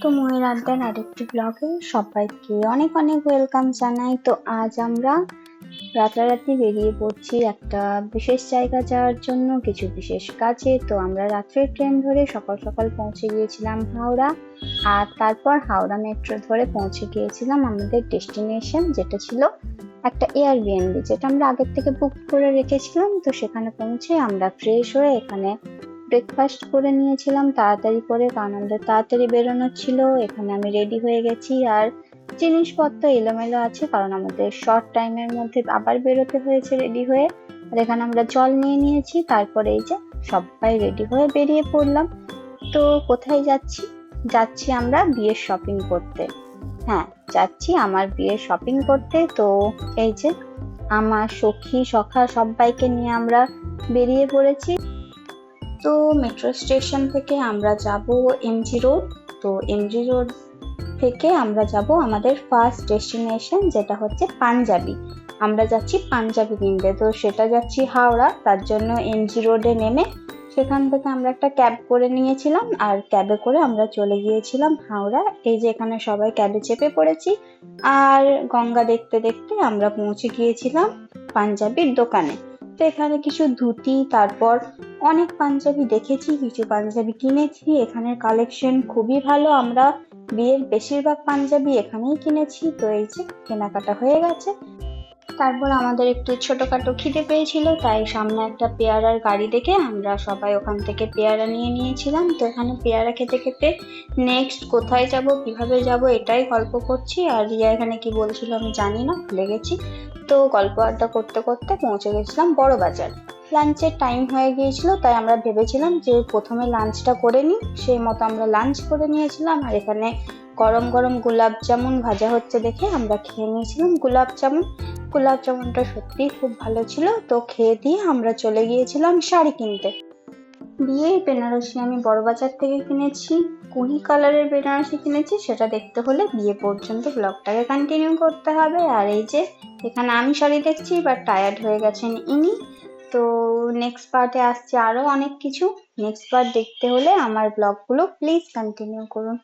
তো ময়ের আড্ডার আরেকটি ব্লগে সবাইকে অনেক অনেক ওয়েলকাম জানাই। তো আজ আমরা রাতারাতি বেরিয়ে পড়ছি একটা বিশেষ জায়গা যাওয়ার জন্য, কিছু বিশেষ কাজে। তো আমরা রাত্রের ট্রেন ধরে সকাল সকাল পৌঁছে গিয়েছিলাম হাওড়া, আর তারপর হাওড়া মেট্রো ধরে পৌঁছে গিয়েছিলাম আমাদের ডেস্টিনেশন, যেটা ছিল একটা এয়ারবিএনবি, যেটা আমরা আগের থেকে বুক করে রেখেছিলাম। তো সেখানে পৌঁছে আমরা ফ্রেশ হয়ে এখানে ব্রেকফাস্ট করে নিয়েছিলাম তাড়াতাড়ি করে, কারণ আমাদের তাড়াতাড়ি বেরোনোর ছিল। এখানে আমি রেডি হয়ে গেছি, আর জিনিসপত্র এলোমেলো আছে কারণ আমাদের শর্ট টাইমের মধ্যে আবার বেরোতে হয়েছে রেডি হয়ে। আর এখানে আমরা জল নিয়ে নিয়েছি। তারপরে এই যে সবাই রেডি হয়ে বেরিয়ে পড়লাম। তো কোথায় যাচ্ছি? যাচ্ছি আমরা বিয়ের শপিং করতে। হ্যাঁ, যাচ্ছি আমার বিয়ের শপিং করতে। তো এই যে আমার সখী সখা সবাইকে নিয়ে আমরা বেরিয়ে পড়েছি। তো মেট্রো স্টেশন থেকে আমরা যাব এমজি রোড। তো এমজি রোড থেকে আমরা যাব আমাদের ফার্স্ট ডেস্টিনেশন, যেটা হচ্ছে পাঞ্জাবি। আমরা যাচ্ছি পাঞ্জাবি কিনতে। তো সেটা যাচ্ছি হাওড়া, তার জন্য এমজি রোডে নেমে সেখান থেকে আমরা একটা ক্যাব করে নিয়েছিলাম, আর ক্যাবে করে আমরা চলে গিয়েছিলাম হাওড়া। এই যে এখানে সবাই ক্যাবে চেপে পড়েছি, আর গঙ্গা দেখতে দেখতে আমরা পৌঁছে গিয়েছিলাম পাঞ্জাবির দোকানে। তো এখানে কিছু ধুতি, তারপর অনেক পাঞ্জাবি দেখেছি, কিছু পাঞ্জাবি কিনেছি। এখানের কালেকশন খুবই ভালো। আমরা বিয়ের বেশিরভাগ পাঞ্জাবি এখানেই কিনেছি। তো এই যে কেনাকাটা হয়ে গেছে। তারপর আমাদের একটু ছোটখাটো খিদে পেয়েছিল, তাই সামনে একটা পেয়ারার গাড়ি দেখে আমরা সবাই ওখান থেকে পেয়ারা নিয়ে নিয়েছিলাম। তো এখানে পেয়ারা খেতে খেতে নেক্সট কোথায় যাব, কিভাবে যাব, এটাই গল্প করছি। আর রিয়া এখানে কি বলছিল আমি জানি না, ভুলে গেছি। তো গল্প আড্ডা করতে করতে পৌঁছে গেছিলাম বড় বাজার। লাঞ্চের টাইম হয়ে গিয়েছিল, তাই আমরা ভেবেছিলাম যে প্রথমে লাঞ্চটা করে নিই। সেই মতো আমরা লাঞ্চ করে নিয়েছিলাম। আর এখানে গরম গরম গোলাপ জামুন ভাজা হচ্ছে দেখে আমরা খেয়ে নিয়েছিলাম গোলাপ জামুন। গোলাপ জামুনটা সত্যিই খুব ভালো ছিল। তো খেয়ে দিয়ে আমরা চলে গিয়েছিলাম শাড়ি কিনতে। বিয়ের বেনারসি আমি বড়বাজার থেকে কিনেছি, কুড়ি কালারের বেনারসি কিনেছি। সেটা দেখতে হলে বিয়ে পর্যন্ত ব্লগটাকে কন্টিনিউ করতে হবে। আর এই যে এখানে আমি শাড়ি দেখছি, বাট টায়ার্ড হয়ে গেছেন ইনি। তো নেক্সট পার্টে আসছে আরো অনেক কিছু। নেক্সট পার্ট দেখতে হলে আমার ব্লগগুলো প্লিজ কন্টিনিউ করুন।